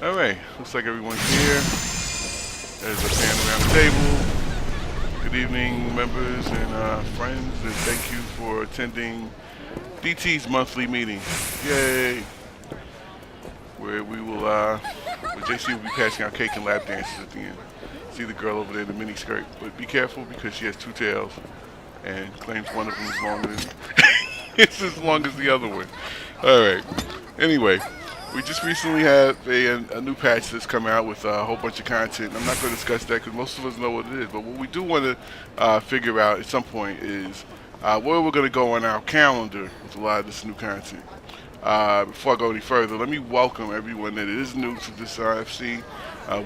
Alright, looks like everyone's here. There's a fan around the table. Good evening, members and friends, and thank you for attending DT's monthly meeting. Yay! Where we will, where JC will be passing out cake and lap dances at the end. See the girl over there in the mini skirt, but be careful because she has two tails and claims one of them is longer than it's as long as the other one. Alright. Anyway, we just recently had a new patch that's come out with a whole bunch of content. I'm not going to discuss that because most of us know what it is. But what we do want to figure out at some point is where we're going to go on our calendar with a lot of this new content. Before I go any further, let me welcome everyone that is new to this FC.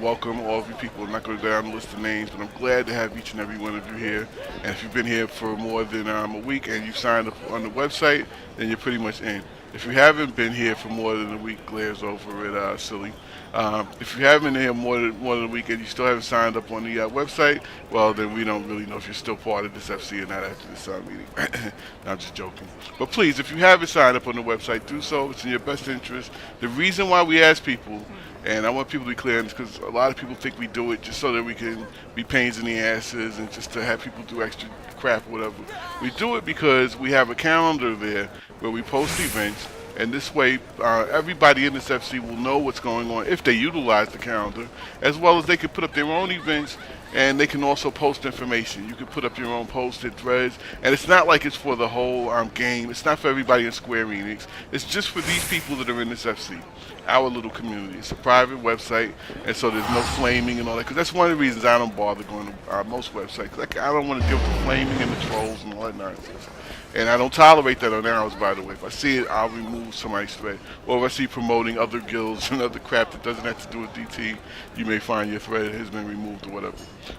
Welcome all of you people. I'm not going to go down the list of names, but I'm glad to have each and every one of you here. And if you've been here for more than a week and you've signed up on the website, then you're pretty much in. If you haven't been here for more than a week, glares over at Silly. If you haven't been here more than a week and you still haven't signed up on the website, well, then we don't really know if you're still part of this FC or not after this meeting. I'm just joking. But please, if you haven't signed up on the website, do so. It's in your best interest. The reason why we ask people, and I want people to be clear on this because a lot of people think we do it just so that we can be pains in the asses and just to have people do extra crap or whatever. We do it because we have a calendar there where we post events, and this way everybody in this FC will know what's going on if they utilize the calendar, as well as they can put up their own events, and they can also post information. You can put up your own posted threads, and it's not like it's for the whole game. It's not for everybody in Square Enix. It's just for these people that are in this FC, our little community. It's a private website, and so there's no flaming and all that, because that's one of the reasons I don't bother going to most websites. Like, I don't want to deal with the flaming and the trolls and all that nonsense. And I don't tolerate that on arrows, by the way. If I see it, I'll remove somebody's thread. Or if I see promoting other guilds and other crap that doesn't have to do with DT, you may find your thread has been removed or whatever.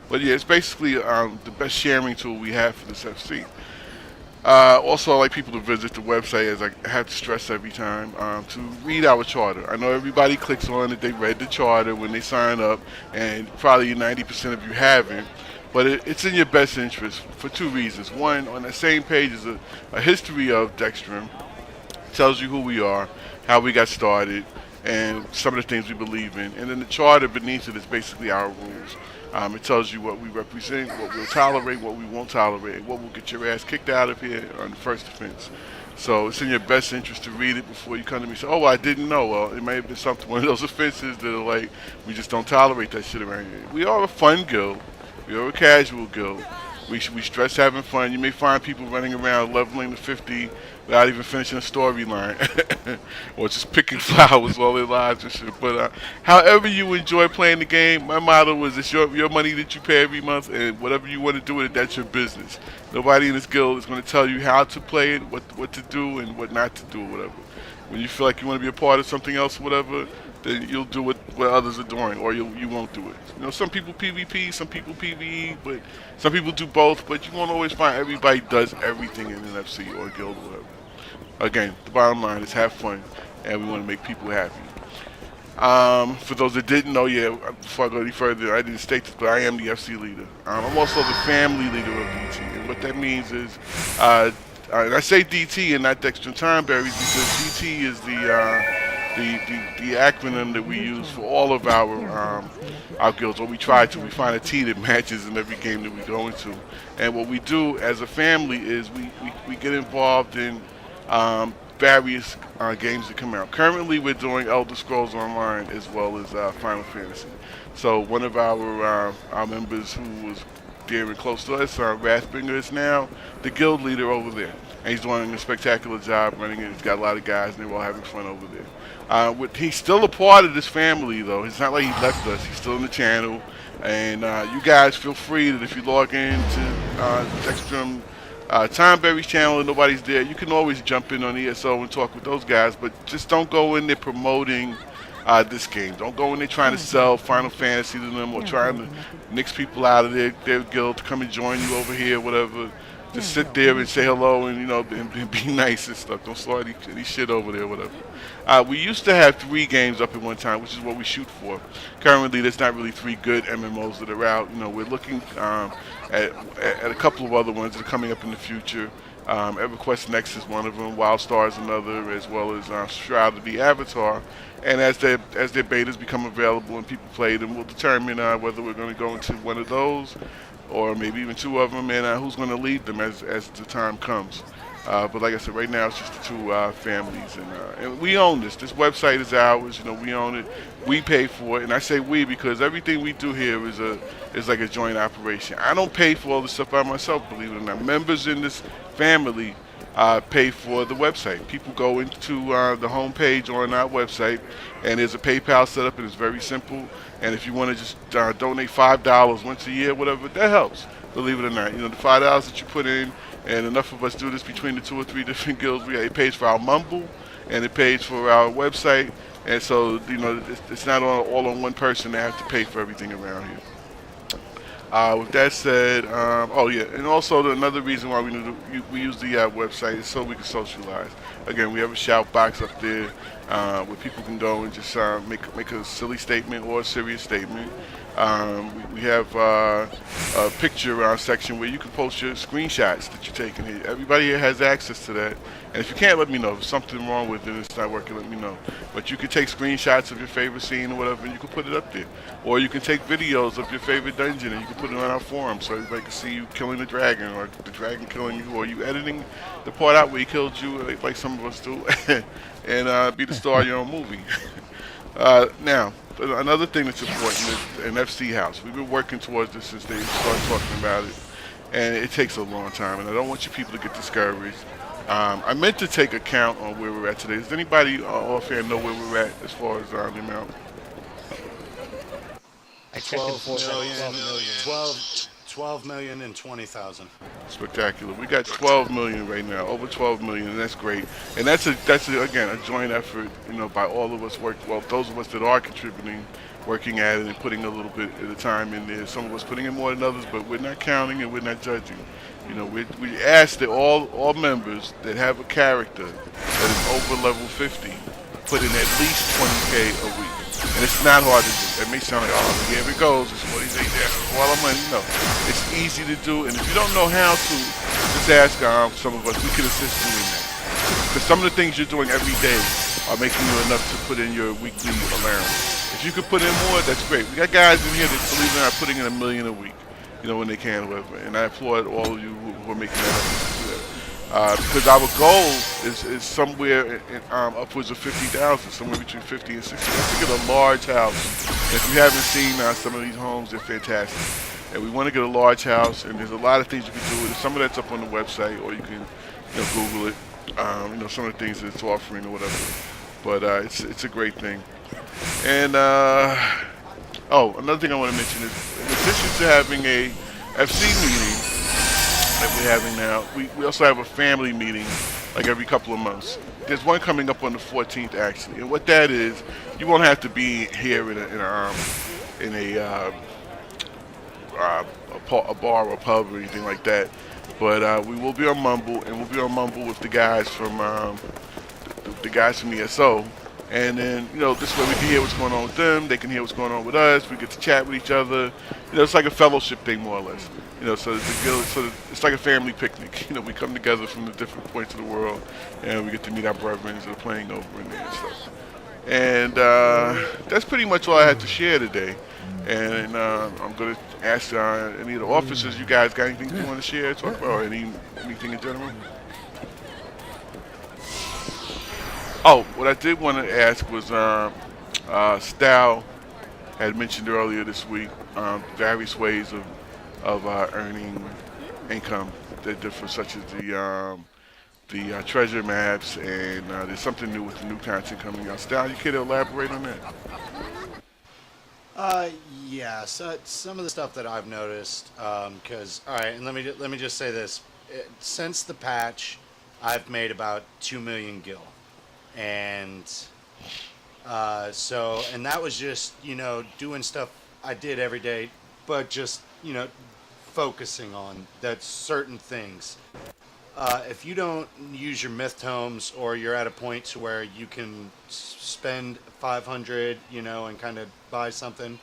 But yeah, it's basically the best sharing tool we have for this FC. Also, I like people to visit the website, as I have to stress every time, to read our charter. I know everybody clicks on it, they read the charter when they sign up, and probably 90% of you haven't. But it's in your best interest for two reasons. One, on the same page is a history of Dextrum. It tells you who we are, how we got started, and some of the things we believe in. And then the charter beneath it is basically our rules. It tells you what we represent, what we'll tolerate, what we won't tolerate, what will get your ass kicked out of here on the first offense. So it's in your best interest to read it before you come to me and say, oh, I didn't know. Well, it may have been something, one of those offenses that are like, we just don't tolerate that shit around here. We are a fun guild. We are a casual guild. We stress having fun. You may find people running around leveling to 50 without even finishing a storyline, or just picking flowers all their lives and shit. But however you enjoy playing the game, my motto is it's your money that you pay every month, and whatever you want to do with it, that's your business. Nobody in this guild is going to tell you how to play it, what to do, and what not to do, or whatever. When you feel like you want to be a part of something else, whatever, then you'll do what others are doing, or you won't do it. You know, some people PvP, some people PvE, but some people do both. But you won't always find everybody does everything in an FC or a guild or whatever. Again, the bottom line is have fun, and we want to make people happy. For those that didn't know, yeah, before I go any further, I didn't state this, but I am the FC leader. I'm also the family leader of DT, and what that means is, and I say DT and not Dexter Timeberries because DT is the acronym that we use for all of our guilds, or we try to. We find a T that matches in every game that we go into. And what we do as a family is we get involved in various games that come out. Currently, we're doing Elder Scrolls Online as well as Final Fantasy. So one of our members who was dear and close to us, Wrathbringer, is now the guild leader over there. And he's doing a spectacular job running it. He's got a lot of guys, and they're all having fun over there. He's still a part of this family, though. It's not like he left us. He's still in the channel. And you guys feel free that if you log into Dextrum Timeberry's channel and nobody's there, you can always jump in on ESO and talk with those guys. But just don't go in there promoting this game. Don't go in there trying to sell Final Fantasy to them or trying to nix people out of their guild to come and join you over here, whatever. just sit there and say hello and and be nice and stuff. Don't start any shit over there, whatever. We used to have 3 games up at one time, which is what we shoot for. Currently, there's not really 3 good MMOs that are out. We're looking at a couple of other ones that are coming up in the future. EverQuest Next is one of them. WildStar is another, as well as Shroud of the Avatar. And as their betas become available and people play them, we'll determine whether we're going to go into one of those, or maybe even 2 of them, and who's going to lead them as the time comes. But like I said, right now it's just the 2 families, and we own this. This website is ours. We own it. We pay for it, and I say we because everything we do here is like a joint operation. I don't pay for all this stuff by myself, believe it or not. Members in this family pay for the website. People go into the homepage on our website, and there's a PayPal set up, and it's very simple. And if you want to just donate $5 once a year, whatever, that helps. Believe it or not, the $5 that you put in, and enough of us do this between the 2 or 3 different guilds. It pays for our Mumble, and it pays for our website, and so it's not all on one person that have to pay for everything around here. With that said, oh yeah, and also another reason why we use the website is so we can socialize. Again, we have a shout box up there where people can go and just make a silly statement or a serious statement. We have a picture section where you can post your screenshots that you're taking here. Everybody here has access to that. And if you can't, let me know. If there's something wrong with it, it's not working, let me know. But you can take screenshots of your favorite scene or whatever, and you can put it up there. Or you can take videos of your favorite dungeon, and you can put it on our forum so everybody can see you killing the dragon, or the dragon killing you, or you editing the part out where he killed you, like some of us do, and be the star of your own movie. Now, another thing that's important is an FC house. We've been working towards this since they started talking about it, and it takes a long time, and I don't want you people to get discouraged. I meant to take a count on where we're at today. Does anybody offhand know where we're at as far as the amount? I checked in 12 million, 12 12 million and 20,000. Spectacular. We got 12 million right now, over 12 million, and that's great. And that's again a joint effort, by all of us. Well, those of us that are contributing, working at it and putting a little bit of the time in there. Some of us putting in more than others, but we're not counting and we're not judging. We ask that all members that have a character that is over level 50 put in at least 20K a week. And it's not hard to do. It may sound like, oh, here it goes. It's what they ask for all our money. No, it's easy to do. And if you don't know how to, just ask some of us. We can assist you in that. Because some of the things you're doing every day are making you enough to put in your weekly allowance. If you could put in more, that's great. We got guys in here that, believe it or not, putting in $1 million a week. When they can, whatever. And I applaud all of you who are making that up. Because our goal is somewhere upwards of 50,000, somewhere between 50 and 60. Let's get a large house. And if you haven't seen some of these homes, they're fantastic. And we want to get a large house, and there's a lot of things you can do with it. Some of that's up on the website, or you can Google it. Some of the things that it's offering or whatever. But it's a great thing. And another thing I want to mention is, in addition to having a FC meeting that we're having now, we also have a family meeting like every couple of months. There's one coming up on the 14th actually, and what that is, you won't have to be here in a bar or pub or anything like that, but we will be on Mumble, and we'll be on Mumble with the guys from the guys from ESO. And then, this way we can hear what's going on with them. They can hear what's going on with us. We get to chat with each other. It's like a fellowship thing, more or less. So it's like a family picnic. We come together from the different points of the world, and we get to meet our brethren that are playing over in there and stuff. And that's pretty much all I had to share today. And I'm going to ask any of the officers, you guys got anything you want to share, talk about, or anything in general? Oh, what I did want to ask was, Stal had mentioned earlier this week various ways of earning income that differ, such as the treasure maps, and there's something new with the new content coming out. Stal, you care to elaborate on that? Yeah. So some of the stuff that I've noticed, because all right, and let me just say this: since the patch, I've made about 2 million gil. And and that was just doing stuff I did every day, but just focusing on. That's certain things. If you don't use your myth tomes, or you're at a point to where you can spend 500, and kind of buy something,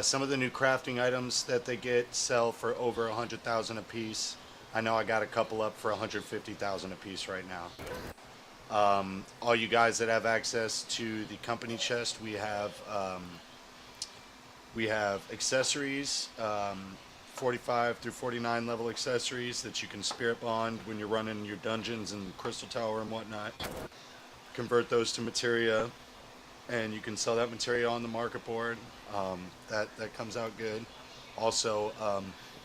some of the new crafting items that they get sell for over 100,000 a piece. I know I got a couple up for 150,000 a piece right now. All you guys that have access to the company chest, we have accessories, 45 through 49 level accessories that you can spirit bond when you're running your dungeons and crystal tower and whatnot. Convert those to materia, and you can sell that materia on the market board. That comes out good. Also,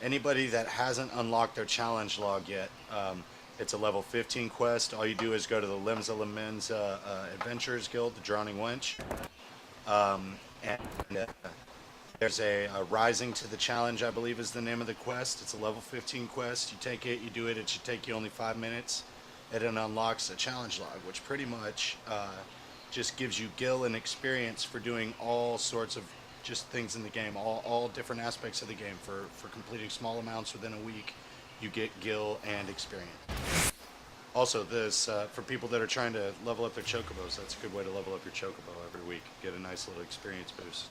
anybody that hasn't unlocked their challenge log yet, it's a level 15 quest. All you do is go to the Limbs of Lemens Adventurers Guild, the Drowning Wench, and there's a Rising to the Challenge, I believe is the name of the quest. It's a level 15 quest. You take it, you do it. It should take you only 5 minutes. And it unlocks a challenge log, which pretty much just gives you gil and experience for doing all sorts of just things in the game, all different aspects of the game. For completing small amounts within a week, you get gil and experience. Also, this for people that are trying to level up their chocobos, that's a good way to level up your chocobo every week. Get a nice little experience boost.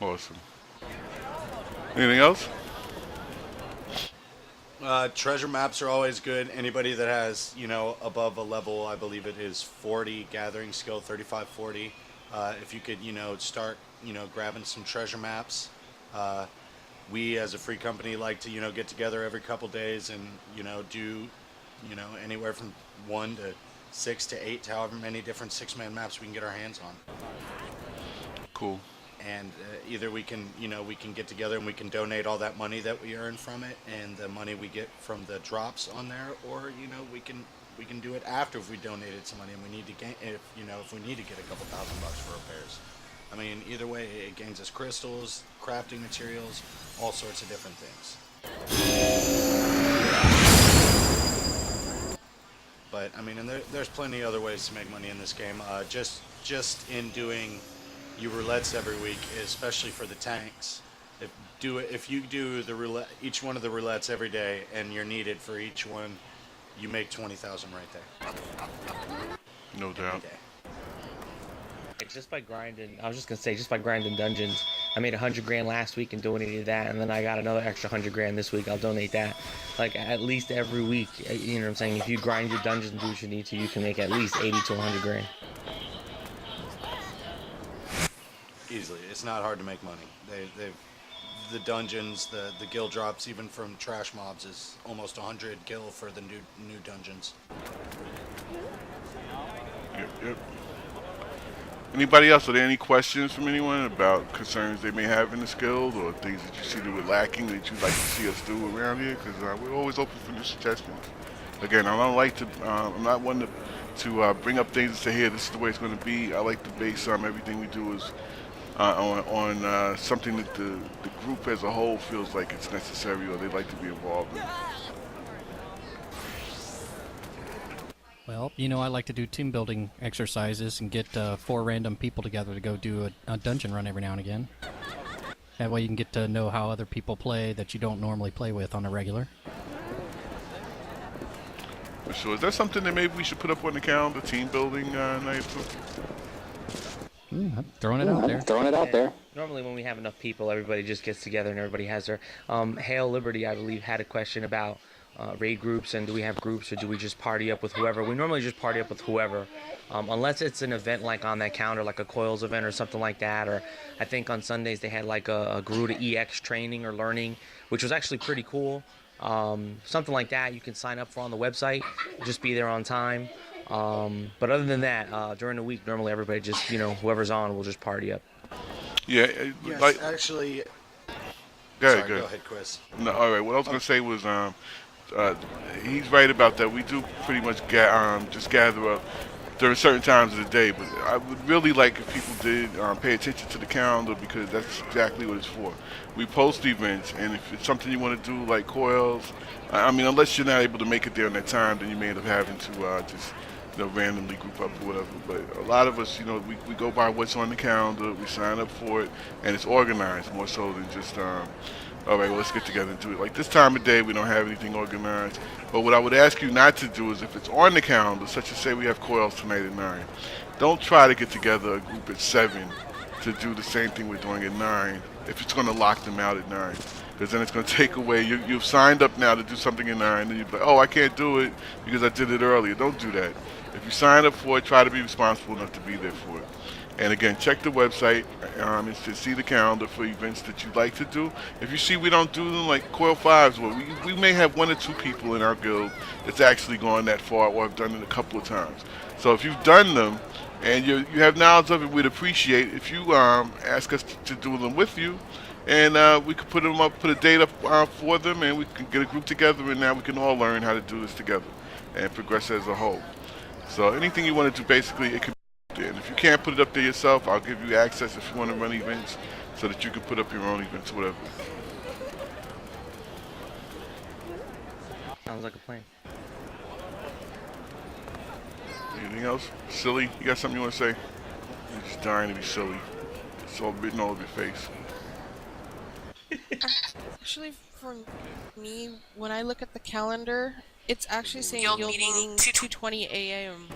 Awesome. Anything else? Treasure maps are always good. Anybody that has, above a level, I believe it is 40 gathering skill, 35, 40. If you could, start, grabbing some treasure maps. We, as a free company, like to, get together every couple days and, do, anywhere from 1 to 6 to 8 to however many different 6-man maps we can get our hands on. Cool. And either we can get together and we can donate all that money that we earn from it and the money we get from the drops on there, or we can do it after if we donated some money and we need to gain if we need to get a couple $1,000 for repairs. I mean, either way, it gains us crystals, crafting materials, all sorts of different things. But I mean, and there's plenty of other ways to make money in this game. Just in doing your roulettes every week, especially for the tanks. If you do the roulette, each one of the roulettes every day, and you're needed for each one, you make 20,000 right there. No doubt. Just by grinding, I was just gonna say, just by grinding dungeons, I made 100 grand last week and donated that, and then I got another extra 100 grand this week. I'll donate that, like at least every week. You know what I'm saying? If you grind your dungeons and do what you need to, you can make at least 80 to 100 grand. Easily, it's not hard to make money. The dungeons, the guild drops, even from trash mobs, is almost 100 gil for the new dungeons. Yep. Anybody else? Are there any questions from anyone about concerns they may have in this guild, or things that you see that we're lacking that you'd like to see us do around here? Because we're always open for new suggestions. Again, I don't like to. I'm not one to bring up things and say, "Here, this is the way it's going to be." I like to base everything we do is on something that the group as a whole feels like it's necessary or they'd like to be involved in. Well, I like to do team building exercises and get 4 random people together to go do a dungeon run every now and again. That way you can get to know how other people play that you don't normally play with on a regular. For sure. Is that something that maybe we should put up on the calendar, team building night? I'm throwing it out there. Normally when we have enough people, everybody just gets together and everybody has their... Hail Liberty, I believe, had a question about raid groups, and do we have groups or do we just party up with whoever? We normally just party up with whoever, unless it's an event like on that calendar, like a Coils event or something like that, or I think on Sundays they had like a Garuda EX training or learning, which was actually pretty cool. Something like that you can sign up for on the website, just be there on time. But other than that, during the week, normally everybody just, whoever's on will just party up. Yeah, Yes, actually. Go Sorry, go ahead, Chris. No, all right. What I was going to say was, he's right about that. We do pretty much just gather up during certain times of the day. But I would really like if people did pay attention to the calendar, because that's exactly what it's for. We post events, and if it's something you want to do, like Coils, I mean, unless you're not able to make it there in that time, then you may end up having to just randomly group up or whatever. But a lot of us, we go by what's on the calendar, we sign up for it, and it's organized more so than just all right, well, let's get together and do it. Like this time of day, we don't have anything organized. But what I would ask you not to do is if it's on the calendar, such as say we have coils tonight at 9, don't try to get together a group at 7 to do the same thing we're doing at 9 if it's going to lock them out at 9. Because then it's going to take away, you've signed up now to do something at 9, and you're like, oh, I can't do it because I did it earlier. Don't do that. If you sign up for it, try to be responsible enough to be there for it. And again, check the website and to see the calendar for events that you'd like to do. If you see we don't do them like Coil 5s, well, we may have 1 or 2 people in our guild that's actually gone that far or have done it a couple of times. So if you've done them and you have knowledge of it, we'd appreciate if you ask us to do them with you. And we could put them up, put a date up for them, and we can get a group together, and now we can all learn how to do this together and progress as a whole. So anything you want to do, basically, it could be there. And if you can't put it up there yourself, I'll give you access if you want to run events so that you can put up your own events, whatever. Sounds like a plan. Anything else? Silly? You got something you want to say? You're just dying to be silly. It's all written all over your face. Actually, for me, when I look at the calendar, it's actually saying Guild Meeting 2:20 a.m.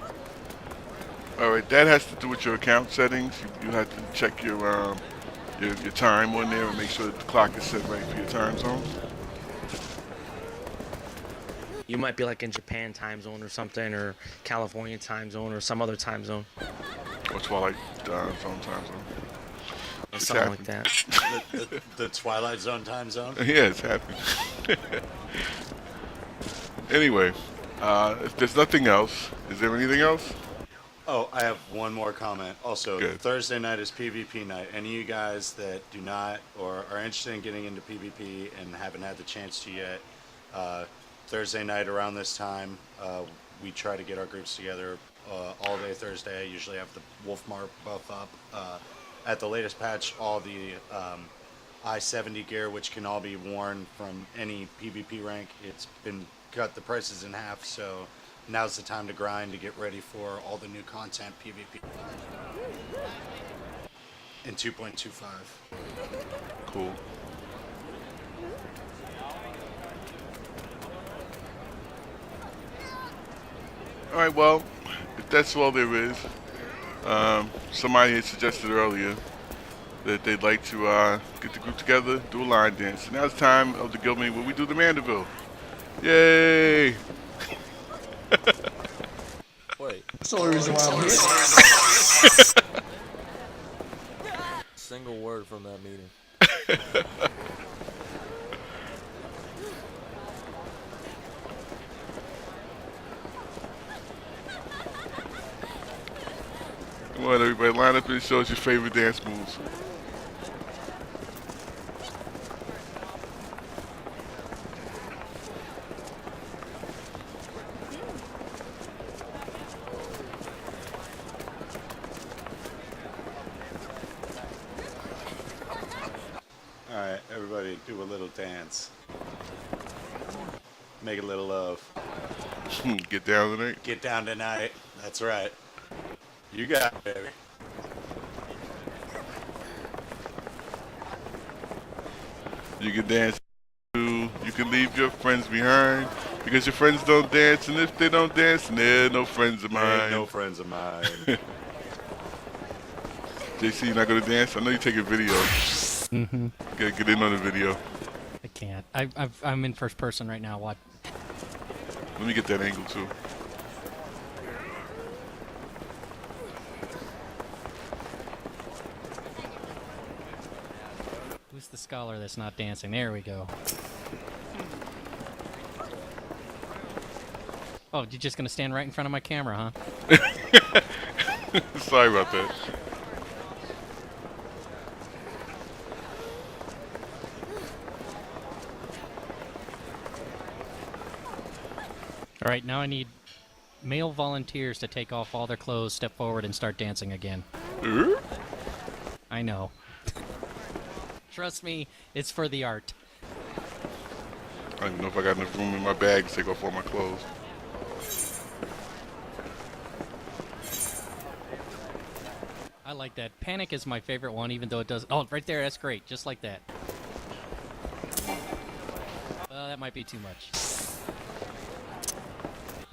Alright, that has to do with your account settings. You have to check your time on there and make sure that the clock is set right for your time zone. You might be like in Japan time zone or something, or California time zone, or some other time zone. Or Twilight Zone time zone. It's Something happening. like that. The Twilight Zone time zone? Yeah, it's happening. Anyway, if there's nothing else, is there anything else? Oh, I have one more comment. Also, Good. Thursday night is PvP night. Any of you guys that do not or are interested in getting into PvP and haven't had the chance to yet, Thursday night around this time, we try to get our groups together all day Thursday. I usually have the Wolfmark buff up. At the latest patch, all the I-70 gear, which can all be worn from any PvP rank, it's been cut the prices in half, so now's the time to grind to get ready for all the new content PvP in 2.25. Cool. Alright, well, if that's all there is, somebody had suggested earlier that they'd like to get the group together, do a line dance. And now it's time of the guild meeting where we do the Mandeville. Yay! Wait. That's the only reason why I'm here. Single word from that meeting. Come on, everybody, line up and show us your favorite dance moves. Alright, everybody do a little dance. Make a little love. Get down tonight. Get down tonight. That's right. You got it, baby. You can dance too. You can leave your friends behind because your friends don't dance, and if they don't dance, then they're no friends of mine. Ain't no friends of mine. JC, you're not gonna dance? I know you take a video. Mm-hmm. Gotta get in on the video. I can't. I'm in first person right now. What? Let me get that angle too. Who's the scholar that's not dancing? There we go. Oh, you're just gonna stand right in front of my camera, huh? Sorry about that. All right, now I need male volunteers to take off all their clothes, step forward, and start dancing again. I know. Trust me, it's for the art. I don't even know if I got enough room in my bag to take off all my clothes. I like that. Panic is my favorite one, even though it does. Oh, right there, that's great. Just like that. might be too much.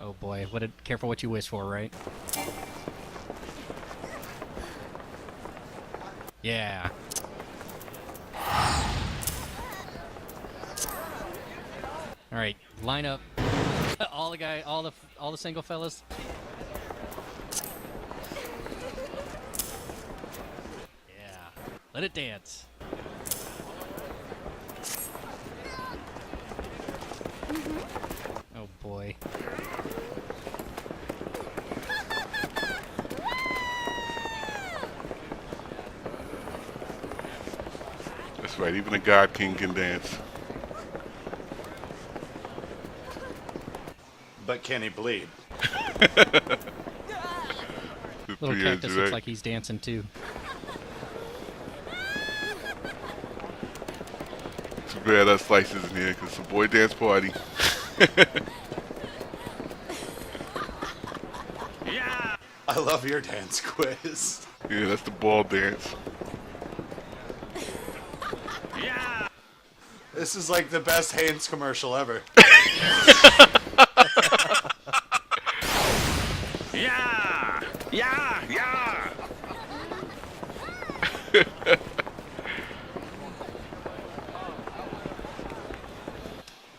Oh boy, careful what you wish for, right? Yeah. All right, line up. all the single fellas. Yeah. Let it dance. Oh boy. That's right, even a God King can dance. But can he bleed? Little cactus looks like he's dancing too. Too bad that Slice isn't here, because it's a boy dance party. I love your dance quiz. Yeah, that's the ball dance. This is like the best Haynes commercial ever. Yeah! Yeah! Yeah!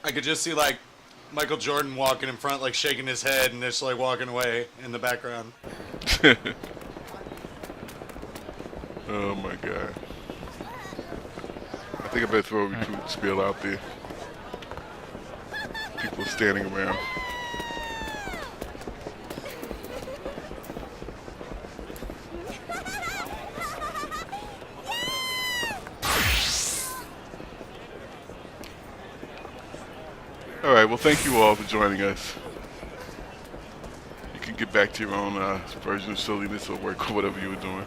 I could just see like Michael Jordan walking in front, like shaking his head and just like walking away in the background. Oh my god. I think I better throw a recruit spiel out there. People standing around. Alright, well thank you all for joining us. You can get back to your own version of silliness or work or whatever you were doing.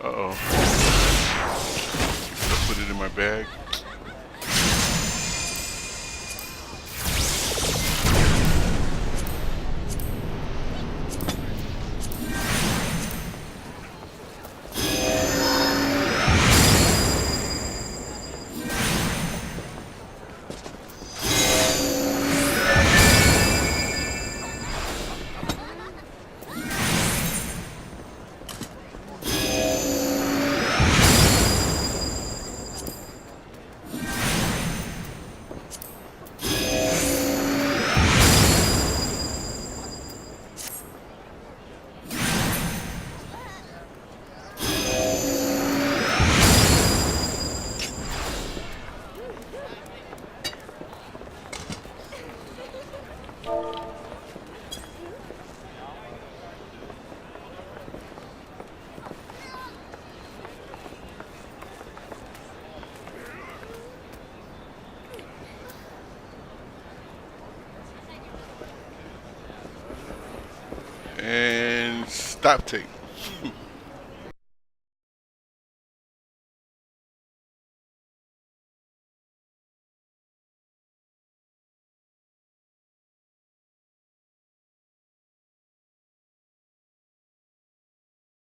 Uh-oh. I put it in my bag. And stop tape.